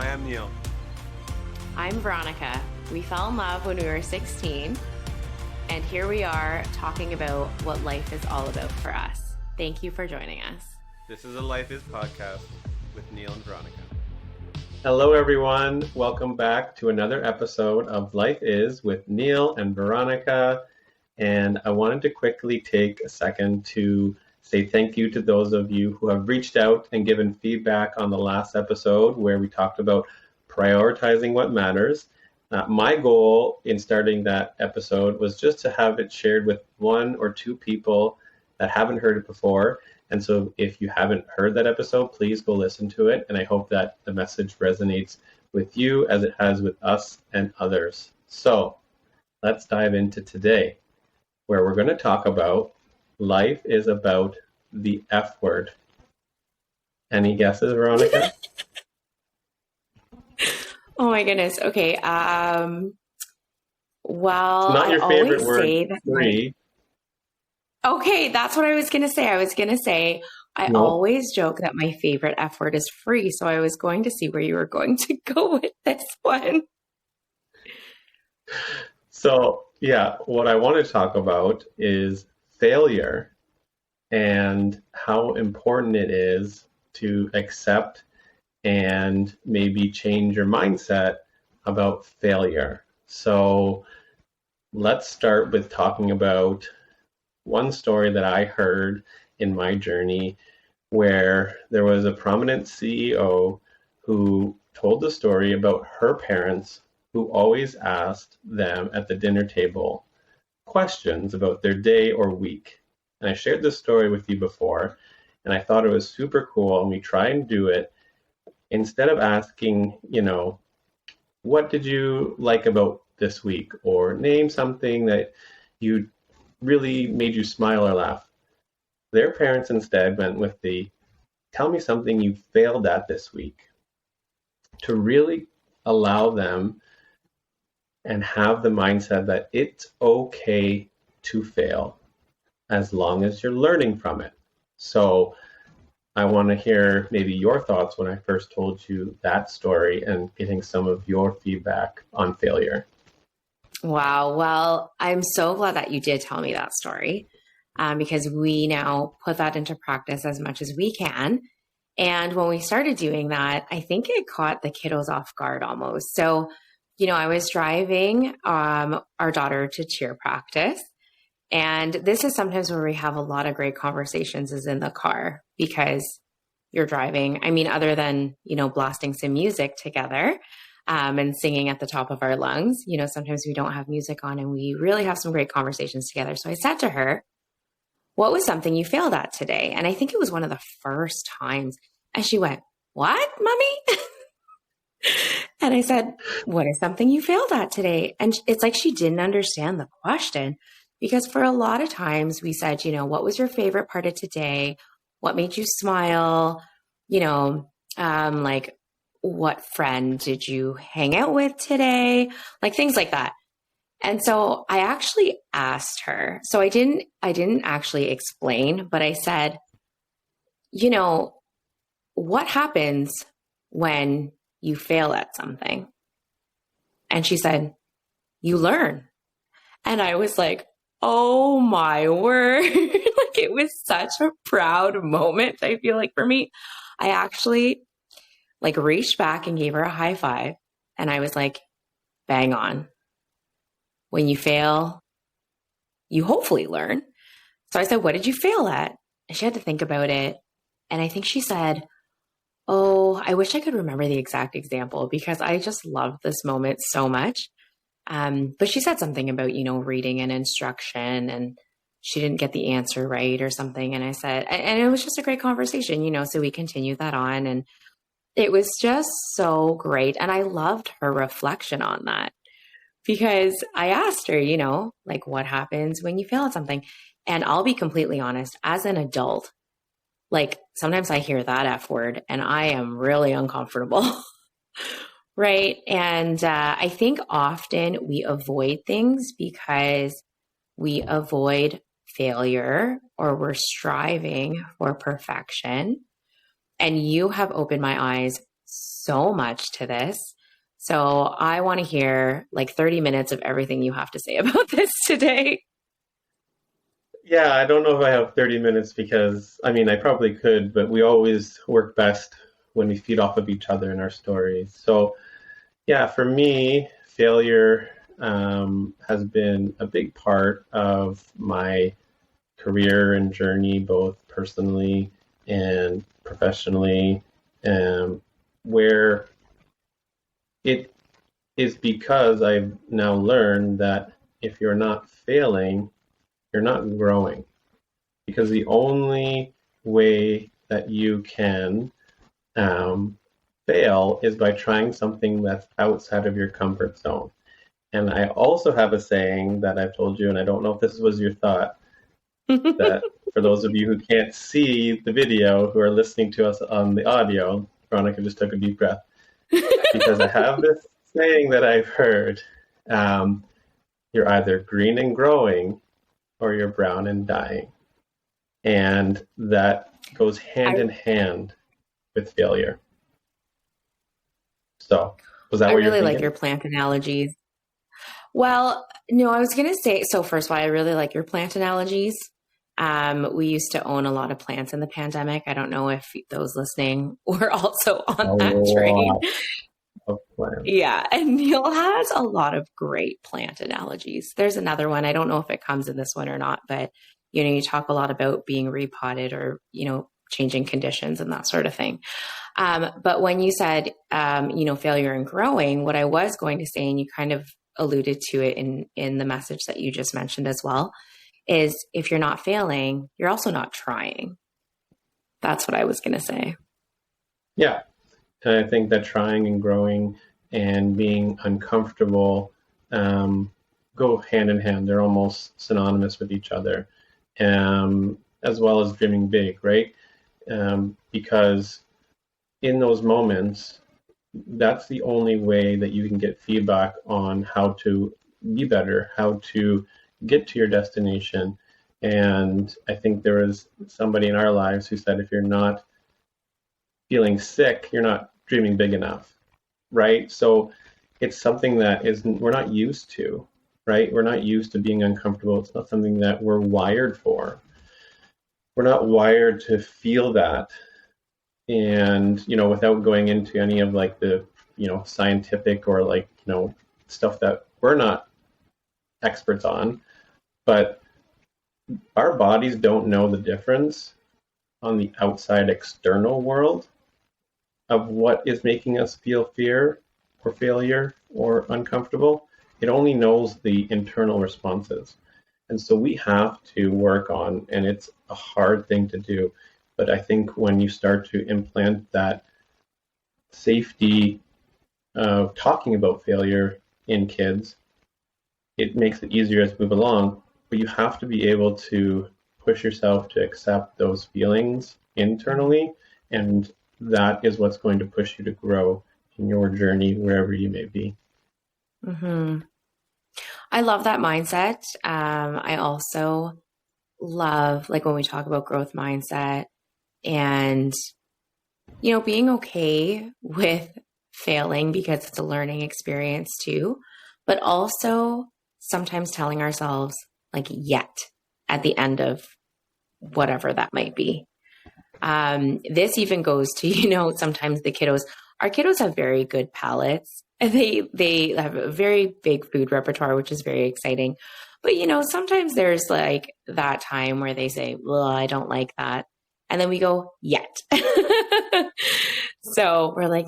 I am Neil. I'm Veronica. We fell in love when we were 16, and here we are talking about what life is all about for us. Thank you for joining us. This is a Life Is podcast with Neil and Veronica. Hello, everyone. Welcome back to another episode of Life Is with Neil and Veronica. And I wanted to quickly take a second to say thank you to those of you who have reached out and given feedback on the last episode where we talked about prioritizing what matters. My goal in starting that episode was just to have it shared with one or two people that haven't heard it before. And so if you haven't heard that episode, please go listen to it. And I hope that the message resonates with you as it has with us and others. So let's dive into today, where we're going to talk about life is about the F word. Any guesses, Veronica? Oh my goodness. Okay. Well, It's not your favorite word. Three. Okay, that's what I was going to say. I No. always joke that my favorite F word is free. So I was going to see where you were going to go with this one. So, yeah, what I want to talk about is failure and how important it is to accept and maybe change your mindset about failure. So, let's start with talking about one story that I heard in my journey where there was a prominent CEO who told the story about her parents who always asked them at the dinner table questions about their day or week. And I shared this story with you before, and I thought it was super cool, and we try and do it. Instead of asking, what did you like about this week? Or name something that you really made you smile or laugh. Their parents instead went with the, tell me something you failed at this week, to really allow them and have the mindset that it's okay to fail as long as you're learning from it. So I want to hear maybe your thoughts when I first told you that story and getting some of your feedback on failure. Wow. Well, I'm so glad that you did tell me that story because we now put that into practice as much as we can. And when we started doing that, I think it caught the kiddos off guard almost. So, I was driving our daughter to cheer practice. And this is sometimes where we have a lot of great conversations is in the car because you're driving. I mean, other than, blasting some music together. And singing at the top of our lungs. Sometimes we don't have music on and we really have some great conversations together. So I said to her, what was something you failed at today? And I think it was one of the first times. And she went, what, mommy? And I said, what is something you failed at today? And it's like she didn't understand the question because for a lot of times we said, what was your favorite part of today? What made you smile? Like, what friend did you hang out with today? Like things like that. And so I actually asked her, so I didn't actually explain, but I said, what happens when you fail at something? And she said, you learn. And I was like, oh my word. Like it was such a proud moment. I feel like for me, I actually reached back and gave her a high five. And I was like, bang on. When you fail, you hopefully learn. So I said, what did you fail at? And she had to think about it. And I think she said, oh, I wish I could remember the exact example because I just loved this moment so much. But she said something about, reading an instruction and she didn't get the answer right or something. And I said, and it was just a great conversation, so we continued that on and it was just so great. And I loved her reflection on that because I asked her, what happens when you fail at something? And I'll be completely honest, as an adult, sometimes I hear that F word and I am really uncomfortable. Right. And I think often we avoid things because we avoid failure or we're striving for perfection. And you have opened my eyes so much to this. So I want to hear like 30 minutes of everything you have to say about this today. Yeah, I don't know if I have 30 minutes because, I mean, I probably could, but we always work best when we feed off of each other in our stories. So, yeah, for me, failure has been a big part of my career and journey, both personally and professionally, where it is because I've now learned that if you're not failing, you're not growing. Because the only way that you can fail is by trying something that's outside of your comfort zone. And I also have a saying that I've told you, and I don't know if this was your thought, that for those of you who can't see the video, who are listening to us on the audio, Veronica just took a deep breath, because I have this saying that I've heard, you're either green and growing or you're brown and dying. And that goes hand in hand with failure. So, was that I what you're really thinking? like your plant analogies. Well, no, I was going to say, so first of all, I really like your plant analogies. We used to own a lot of plants in the pandemic. I don't know if those listening were also on that train. Of plants. Yeah, and Neil has a lot of great plant analogies. There's another one. I don't know if it comes in this one or not, but you talk a lot about being repotted or, changing conditions and that sort of thing. But when you said, failure and growing, what I was going to say, and you kind of alluded to it in the message that you just mentioned as well, is if you're not failing, you're also not trying. That's what I was going to say. Yeah. And I think that trying and growing and being uncomfortable go hand in hand. They're almost synonymous with each other, as well as dreaming big, right? Because in those moments, that's the only way that you can get feedback on how to be better, how to get to your destination. And I think there was somebody in our lives who said, if you're not feeling sick, you're not dreaming big enough, right? So it's something that we're not used to, right? We're not used to being uncomfortable. It's not something that we're wired for. We're not wired to feel that. And, without going into any of like the, scientific or stuff that we're not experts on, but our bodies don't know the difference on the outside external world of what is making us feel fear or failure or uncomfortable. It only knows the internal responses. And so we have to work on, and it's a hard thing to do, but I think when you start to implant that safety of talking about failure in kids, it makes it easier as we move along, but you have to be able to push yourself to accept those feelings internally, and that is what's going to push you to grow in your journey wherever you may be. Mm-hmm. I love that mindset. I also love, like, when we talk about growth mindset and, being okay with failing because it's a learning experience too, but also sometimes telling ourselves like yet at the end of whatever that might be. This even goes to, sometimes our kiddos have very good palates. They have a very big food repertoire, which is very exciting. But, sometimes there's like that time where they say, well, I don't like that. And then we go, yet. So we're like,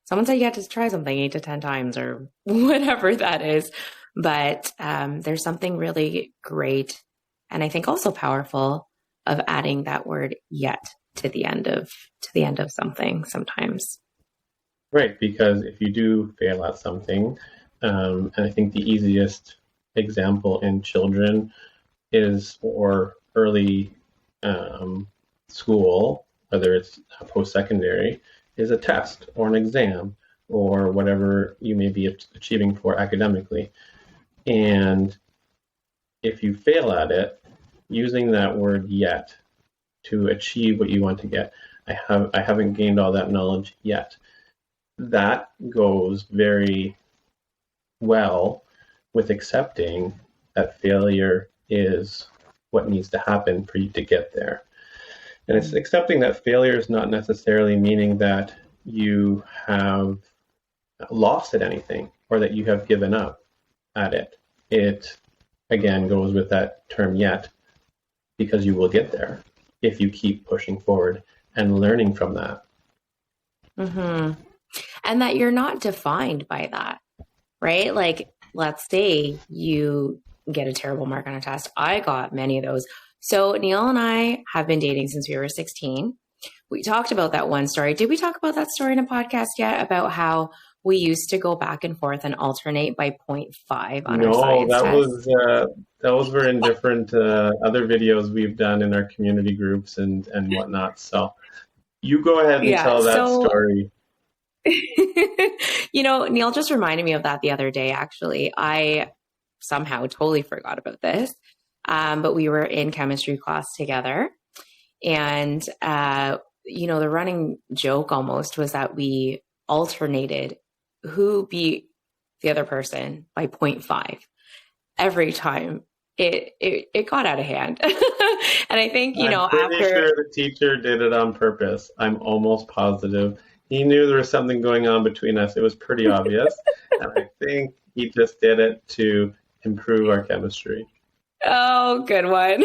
someone said you had to try something 8 to 10 times or whatever that is. But there's something really great and I think also powerful of adding that word yet to the end of something sometimes. Right, because if you do fail at something, and I think the easiest example in children is, or early school, whether it's post-secondary, is a test or an exam or whatever you may be achieving for academically. And if you fail at it, using that word yet to achieve what you want to get, I haven't gained all that knowledge yet. That goes very well with accepting that failure is what needs to happen for you to get there. And it's accepting that failure is not necessarily meaning that you have lost at anything or that you have given up at it. It, again, goes with that term yet, because you will get there if you keep pushing forward and learning from that. Mm-hmm. And that you're not defined by that, right? Like, let's say you get a terrible mark on a test. I got many of those. So Neil and I have been dating since we were 16. We talked about that one story. Did we talk about that story in a podcast yet about how we used to go back and forth and alternate by 0.5 on our science test? That was very in different other videos we've done in our community groups and whatnot. So you go ahead and tell that story. Neil just reminded me of that the other day, actually. I somehow totally forgot about this. But we were in chemistry class together. And, the running joke almost was that we alternated who beat the other person by 0.5 every time. It got out of hand. And I think, I'm pretty sure the teacher did it on purpose. I'm almost positive. He knew there was something going on between us. It was pretty obvious. And I think he just did it to improve our chemistry. Oh, good one.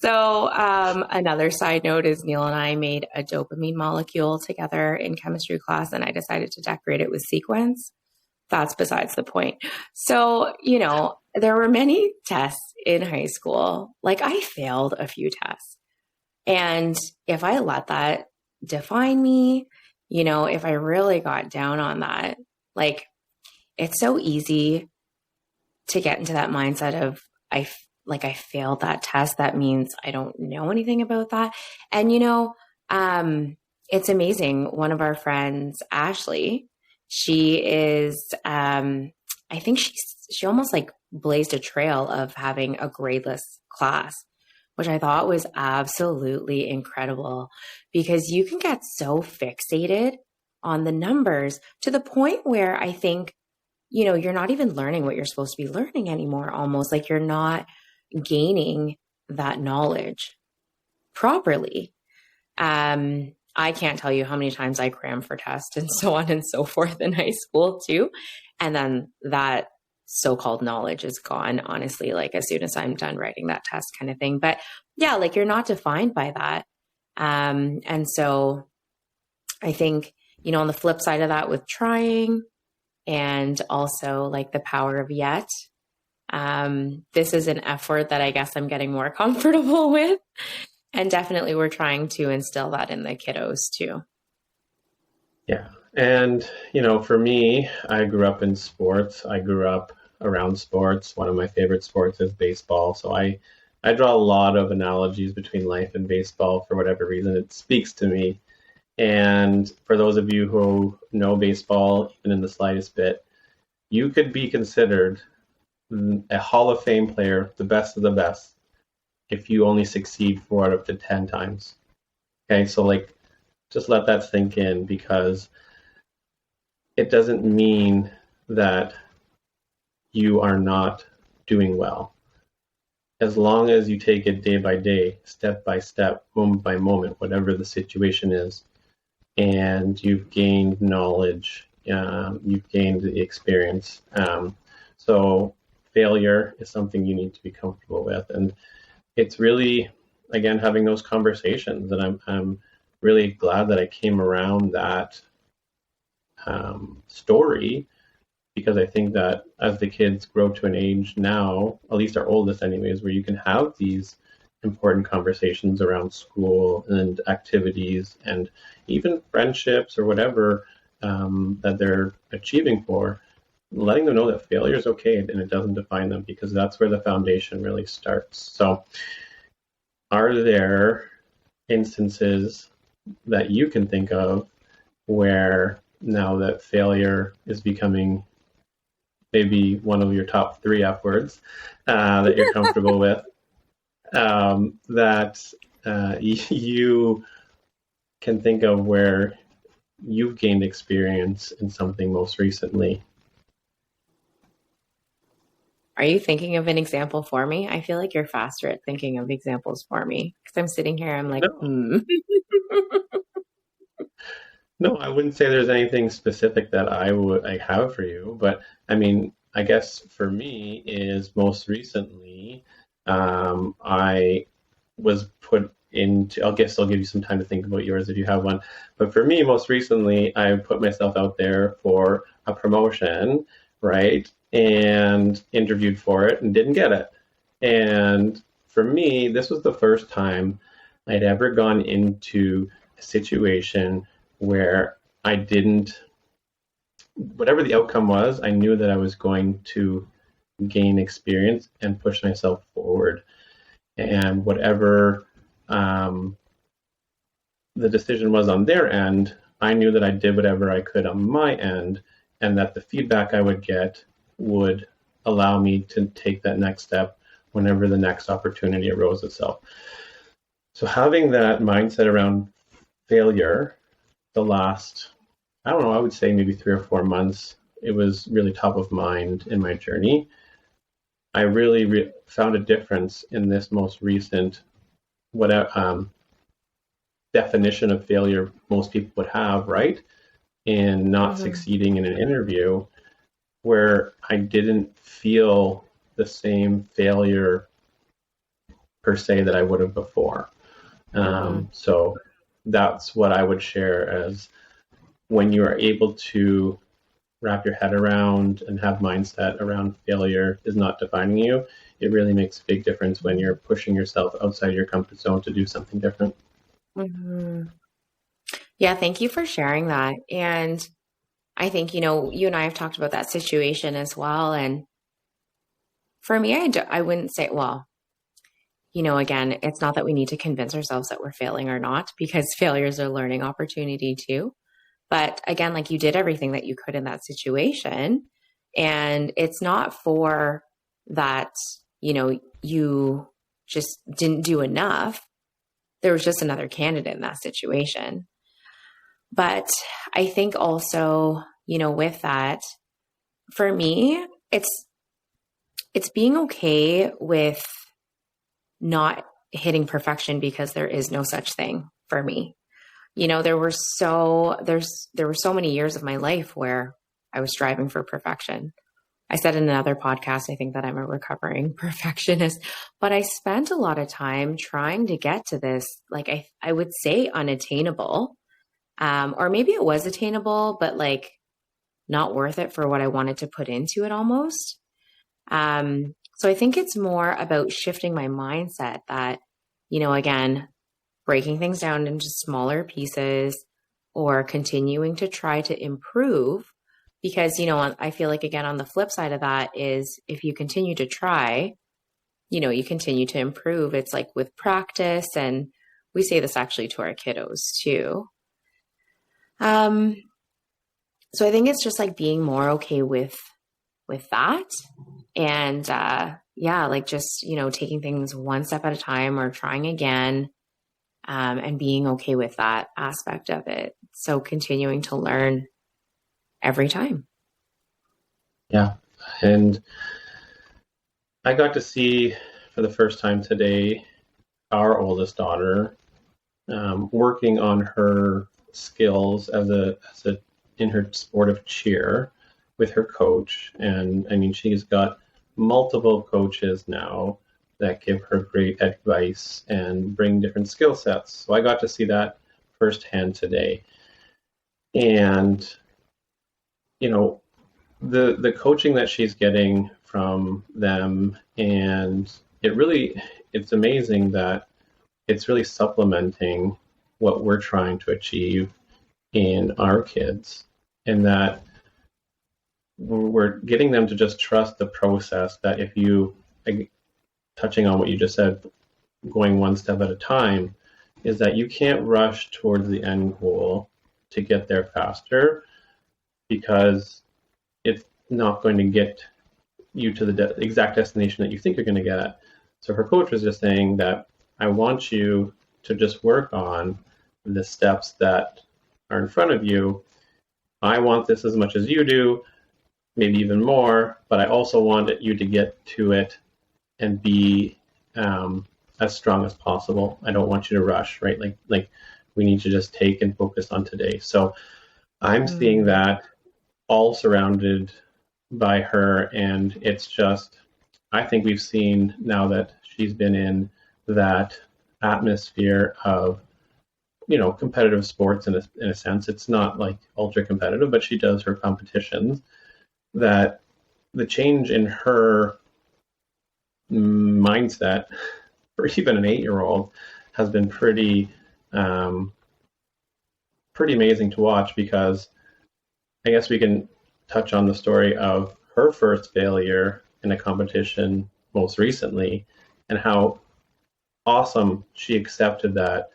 So another side note is Neil and I made a dopamine molecule together in chemistry class, and I decided to decorate it with sequins. That's besides the point. So, there were many tests in high school. Like, I failed a few tests. And if I let that define me, if I really got down on that, like, it's so easy to get into that mindset of I failed that test. That means I don't know anything about that. And, it's amazing. One of our friends, Ashley, she is, I think she almost like blazed a trail of having a gradeless class, which I thought was absolutely incredible, because you can get so fixated on the numbers to the point where I think, you're not even learning what you're supposed to be learning anymore, almost like you're not gaining that knowledge properly. I can't tell you how many times I crammed for tests and so on and so forth in high school too. And then that so-called knowledge is gone, honestly, like as soon as I'm done writing that test kind of thing. But yeah, like you're not defined by that. And so I think, on the flip side of that with trying, and also like the power of yet. This is an F word that I guess I'm getting more comfortable with. And definitely we're trying to instill that in the kiddos too. Yeah. And, for me, I grew up in sports. I grew up around sports. One of my favorite sports is baseball. So I draw a lot of analogies between life and baseball for whatever reason. It speaks to me. And for those of you who know baseball, even in the slightest bit, you could be considered a Hall of Fame player, the best of the best, if you only succeed 4 out of the 10 times. Okay, so just let that sink in, because it doesn't mean that you are not doing well. As long as you take it day by day, step by step, moment by moment, whatever the situation is, and you've gained knowledge, you've gained the experience. So failure is something you need to be comfortable with. And it's really, again, having those conversations. And I'm really glad that I came around that story, because I think that as the kids grow to an age now, at least our oldest anyways, where you can have these important conversations around school and activities and even friendships or whatever that they're achieving for, letting them know that failure is okay and it doesn't define them, because that's where the foundation really starts. So are there instances that you can think of where now that failure is becoming maybe one of your top 3 F words that you're comfortable with, that you can think of where you've gained experience in something most recently. Are you thinking of an example for me? I feel like you're faster at thinking of examples for me because I'm sitting here, I'm like, No, no, I wouldn't say there's anything specific that I have for you, but I mean, I guess for me is most recently, I was put into, I guess I'll give you some time to think about yours if you have one. But for me, most recently, I put myself out there for a promotion, right? And interviewed for it and didn't get it. And for me, this was the first time I'd ever gone into a situation where I didn't, whatever the outcome was, I knew that I was going to gain experience and push myself forward. And whatever the decision was on their end, I knew that I did whatever I could on my end, and that the feedback I would get would allow me to take that next step whenever the next opportunity arose itself. So having that mindset around failure the last, I don't know, I would say maybe 3 or 4 months, it was really top of mind in my journey. I really found a difference in this most recent definition of failure most people would have, right? In not succeeding in an interview, where I didn't feel the same failure per se that I would have before. So that's what I would share as when you are able to wrap your head around and have mindset around failure is not defining you. It really makes a big difference when you're pushing yourself outside your comfort zone to do something different. Yeah, thank you for sharing that. And I think, you and I have talked about that situation as well. And for me, I wouldn't say, well, again, it's not that we need to convince ourselves that we're failing or not, because failure is a learning opportunity too. But again, like, you did everything that you could in that situation. And it's not for that, you just didn't do enough. There was just another candidate in that situation. But I think also, with that, for me, it's being okay with not hitting perfection, because there is no such thing for me. There were so many years of my life where I was striving for perfection. I said in another podcast, I think, that I'm a recovering perfectionist, but I spent a lot of time trying to get to this, like, I would say unattainable, or maybe it was attainable, but like not worth it for what I wanted to put into it almost. So I think it's more about shifting my mindset that, again, breaking things down into smaller pieces or continuing to try to improve. Because, I feel like, again, on the flip side of that is, if you continue to try, you continue to improve. It's like with practice, and we say this actually to our kiddos too. So I think it's just like being more okay with that. And, like just, taking things one step at a time or trying again, and being okay with that aspect of it. So continuing to learn every time. Yeah. And I got to see for the first time today our oldest daughter working on her skills as in her sport of cheer with her coach. And I mean, she's got multiple coaches now that give her great advice and bring different skill sets. So I got to see that firsthand today. And the coaching that she's getting from them, and it's amazing that it's really supplementing what we're trying to achieve in our kids, and that we're getting them to just trust the process, that if you, touching on what you just said, going one step at a time, is that you can't rush towards the end goal to get there faster, because it's not going to get you to the exact destination that you think you're going to get at. So her coach was just saying that I want you to just work on the steps that are in front of you. I want this as much as you do, maybe even more, but I also want you to get to it and be as strong as possible. I don't want you to rush, right? Like we need to just take and focus on today. So I'm seeing that all surrounded by her, and it's just, I think we've seen now that she's been in that atmosphere of, you know, competitive sports in a sense. It's not like ultra competitive, but she does her competitions, that the change in her mindset for even an 8-year-old has been pretty amazing to watch, because I guess we can touch on the story of her first failure in a competition most recently, and how awesome she accepted that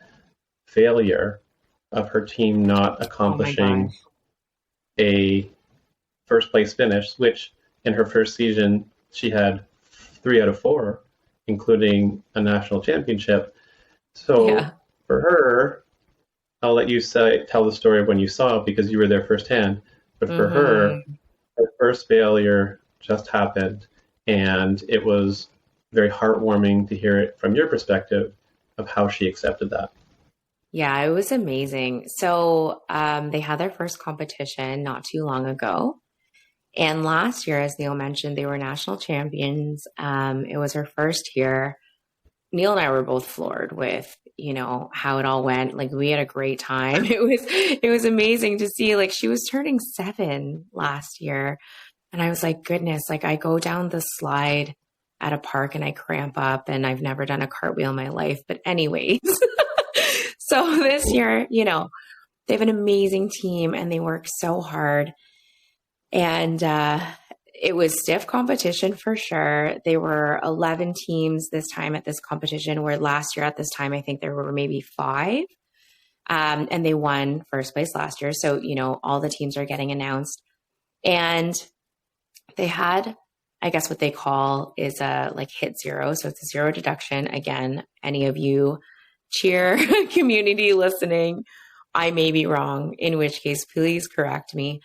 failure of her team not accomplishing a first place finish, which in her first season she had 3 out of 4, including a national championship. So for her, I'll let you tell the story of when you saw it, because you were there firsthand. But for her first failure just happened, and it was very heartwarming to hear it from your perspective of how she accepted that. Yeah, it was amazing. So they had their first competition not too long ago. And last year, as Neil mentioned, they were national champions. It was her first year. Neil and I were both floored with, you know, how it all went. Like, we had a great time. It was amazing to see. Like, she was turning 7 last year. And I was like, goodness, like, I go down the slide at a park and I cramp up, and I've never done a cartwheel in my life. But anyways, so this year, you know, they have an amazing team and they work so hard. And it was stiff competition for sure. There were 11 teams this time at this competition, where last year at this time, I think there were maybe 5. And they won first place last year. So, you know, all the teams are getting announced. And they had, I guess what they call is a like hit zero. So it's a 0 deduction. Again, any of you cheer community listening, I may be wrong, in which case, please correct me.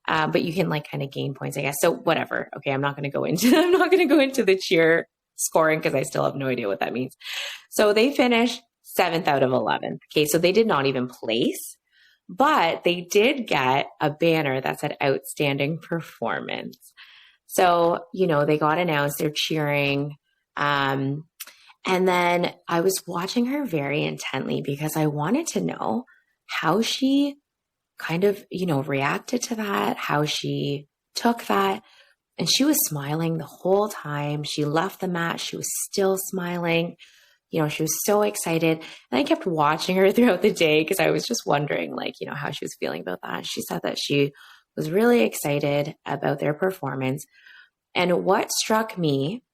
But you can like kind of gain points, I guess. So whatever. Okay. I'm not going to go into the cheer scoring, because I still have no idea what that means. So they finished 7th out of 11. Okay. So they did not even place, but they did get a banner that said outstanding performance. So, you know, they got announced, they're cheering. And then I was watching her very intently, because I wanted to know how she kind of, you know, reacted to that, how she took that. And she was smiling the whole time. She left the mat. She was still smiling. You know, she was so excited. And I kept watching her throughout the day, because I was just wondering, like, you know, how she was feeling about that. She said that she was really excited about their performance. And what struck me,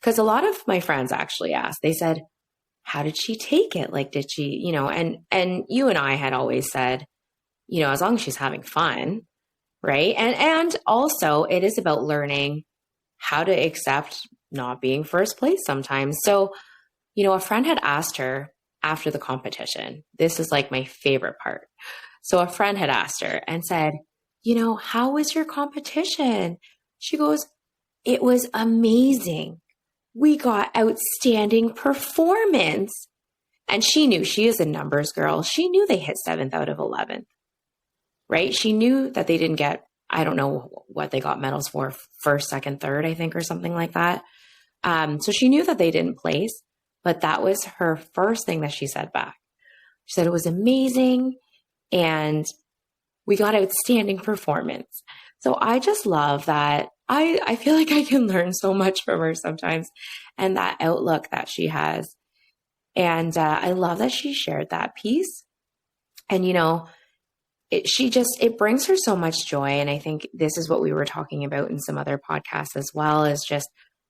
because a lot of my friends actually asked, they said, how did she take it? Like, did she, you know, and you and I had always said, you know, as long as she's having fun, right? And also it is about learning how to accept not being first place sometimes. So, you know, a friend had asked her after the competition, this is like my favorite part. So a friend had asked her and said, you know, how was your competition? She goes, it was amazing. We got outstanding performance. And she knew, she is a numbers girl. She knew they hit 7th out of 11, right? She knew that they didn't get, I don't know what they got medals for, first, second, third, I think, or something like that. So she knew that they didn't place, but that was her first thing that she said back. She said it was amazing and we got outstanding performance. So I just love that. I feel like I can learn so much from her sometimes, and that outlook that she has. And I love that she shared that piece. And, you know, it brings her so much joy. And I think this is what we were talking about in some other podcasts as well, is just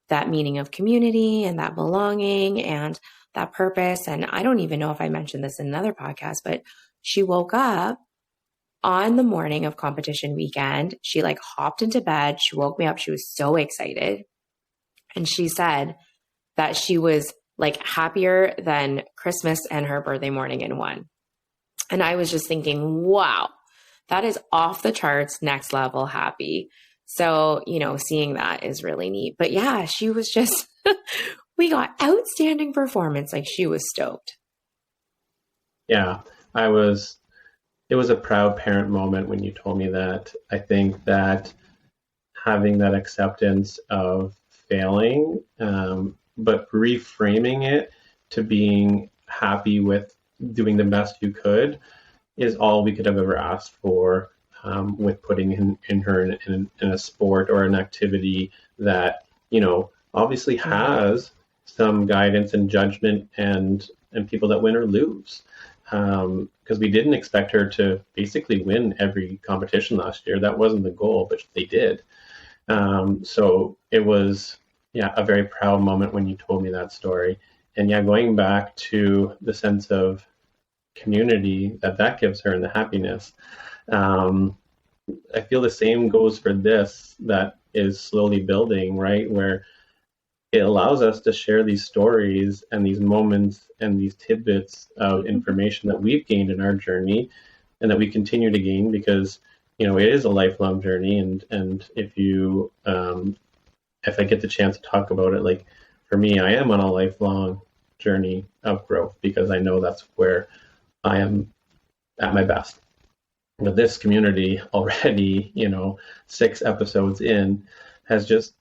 that meaning of community and that belonging and that purpose. And I don't even know if I mentioned this in another podcast, but she woke up on the morning of competition weekend. She like hopped into bed. She woke me up. She was so excited. And she said that she was like happier than Christmas and her birthday morning in one. And I was just thinking, wow, that is off the charts, next level happy. So, seeing that is really neat. But yeah, she was just, we got outstanding performance. Like she was stoked. Yeah, it was a proud parent moment when you told me that. I think that having that acceptance of failing, but reframing it to being happy with doing the best you could is all we could have ever asked for, with putting in her in a sport or an activity that, obviously has some guidance and judgment and people that win or lose. Because we didn't expect her to basically win every competition last year. That wasn't the goal, but they did. So it was, a very proud moment when you told me that story. And going back to the sense of community that gives her and the happiness, I feel the same goes for this, that is slowly building, right? Where it allows us to share these stories and these moments and these tidbits of information that we've gained in our journey and that we continue to gain, because it is a lifelong journey. And if you if I get the chance to talk about it, like for me, I am on a lifelong journey of growth, because I know that's where I am at my best. But this community already, 6 episodes in, has just,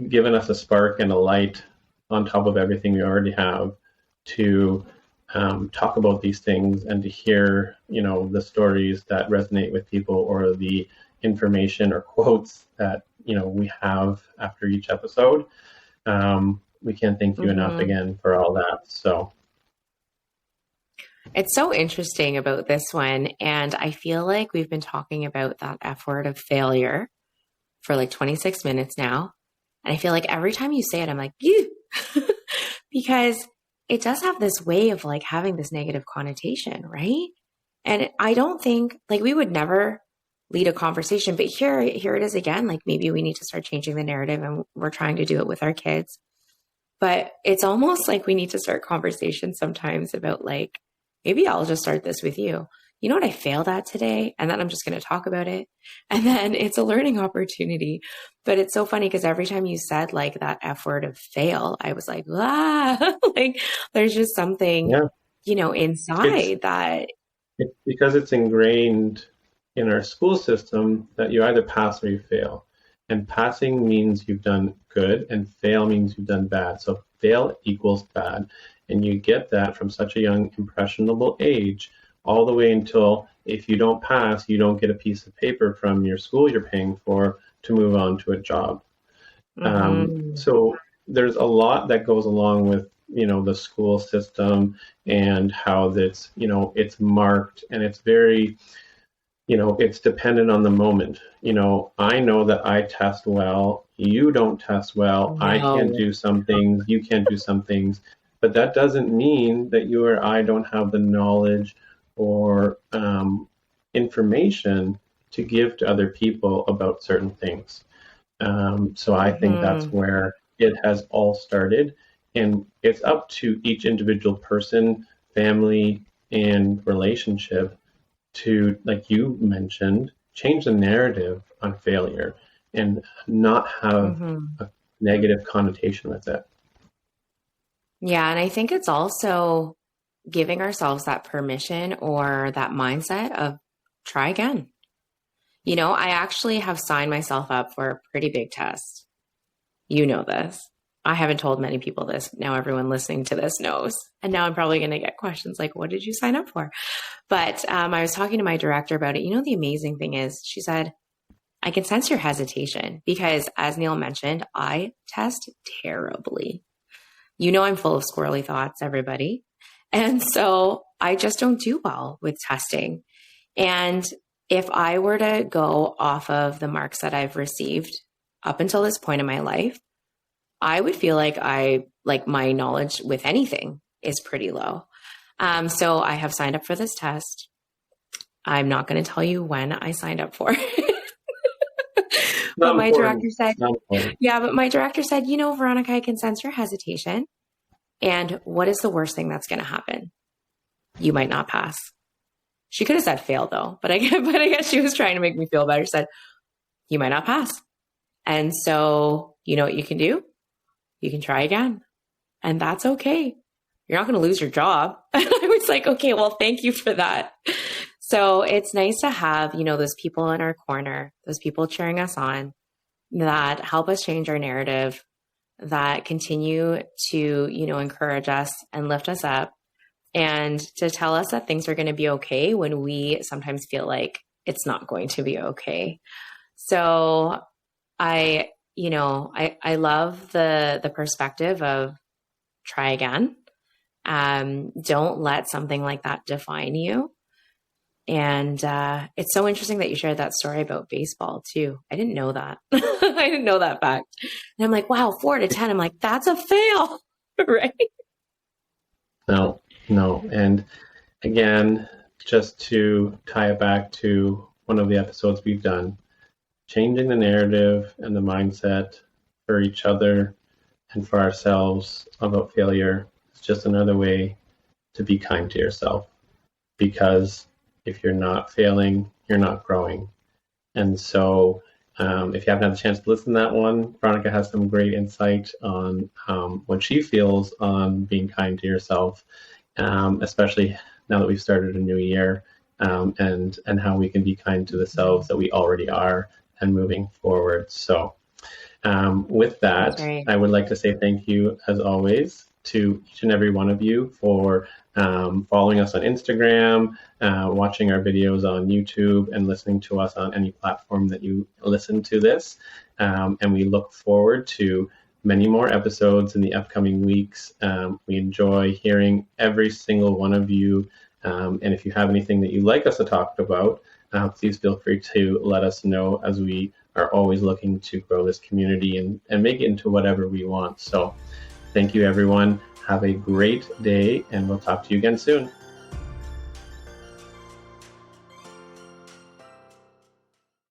given us a spark and a light on top of everything we already have to talk about these things and to hear, the stories that resonate with people, or the information or quotes that, we have after each episode. We can't thank you enough again for all that. So it's so interesting about this one. And I feel like we've been talking about that F word of failure for like 26 minutes now. And I feel like every time you say it, I'm like, you, because it does have this way of like having this negative connotation, right? And I don't think, like, we would never lead a conversation, but here it is again. Like, maybe we need to start changing the narrative, and we're trying to do it with our kids. But it's almost like we need to start conversations sometimes about like, maybe I'll just start this with you. You know what I failed at today? And then I'm just going to talk about it. And then it's a learning opportunity. But it's so funny because every time you said like that F word of fail, I was like, like there's just something, inside that. It's because it's ingrained in our school system that you either pass or you fail. And passing means you've done good, and fail means you've done bad. So fail equals bad. And you get that from such a young, impressionable age, all the way until if you don't pass, you don't get a piece of paper from your school you're paying for to move on to a job. So there's a lot that goes along with, the school system and how that's, it's marked, and it's very, it's dependent on the moment. I know that I test well, you don't test well. No. I can do some things, you can't do some things, but that doesn't mean that you or I don't have the knowledge or information to give to other people about certain things. So I think that's where it has all started. And it's up to each individual person, family, and relationship to, like you mentioned, change the narrative on failure and not have a negative connotation with it. Yeah, and I think it's also giving ourselves that permission or that mindset of try again. I actually have signed myself up for a pretty big test. You know this. I haven't told many people this. Now everyone listening to this knows. And now I'm probably going to get questions like, what did you sign up for? But I was talking to my director about it. The amazing thing is, she said, I can sense your hesitation because, as Neil mentioned, I test terribly. I'm full of squirrely thoughts, everybody. And so I just don't do well with testing. And if I were to go off of the marks that I've received up until this point in my life, I would feel like my knowledge with anything is pretty low. So I have signed up for this test. I'm not going to tell you when I signed up for it. But my important. director said, It's not important. yeah, but my director said, Veronica, I can sense your hesitation. And what is the worst thing that's going to happen? You might not pass. She could have said fail though, but I guess she was trying to make me feel better. She said, you might not pass. And so, you know what you can do? You can try again. And that's okay. You're not going to lose your job. And I was like, okay, well, thank you for that. So it's nice to have, those people in our corner, those people cheering us on that help us change our narrative, that continue to, encourage us and lift us up, and to tell us that things are going to be okay when we sometimes feel like it's not going to be okay. So I love the perspective of try again. Don't let something like that define you. And it's so interesting that you shared that story about baseball too. I didn't know that. I didn't know that fact. And I'm like, wow, 4 to 10. I'm like, that's a fail, right? No. And again, just to tie it back to one of the episodes we've done, changing the narrative and the mindset for each other and for ourselves about failure is just another way to be kind to yourself. Because if you're not failing, you're not growing. And so if you haven't had the chance to listen to that one, Veronica has some great insight on what she feels on being kind to yourself, especially now that we've started a new year, and how we can be kind to the selves that we already are and moving forward. So with that, I would like to say thank you, as always, to each and every one of you for following us on Instagram, watching our videos on YouTube, and listening to us on any platform that you listen to this. And we look forward to many more episodes in the upcoming weeks. We enjoy hearing every single one of you. And if you have anything that you'd like us to talk about, please feel free to let us know, as we are always looking to grow this community and make it into whatever we want. So thank you, everyone. Have a great day, and we'll talk to you again soon.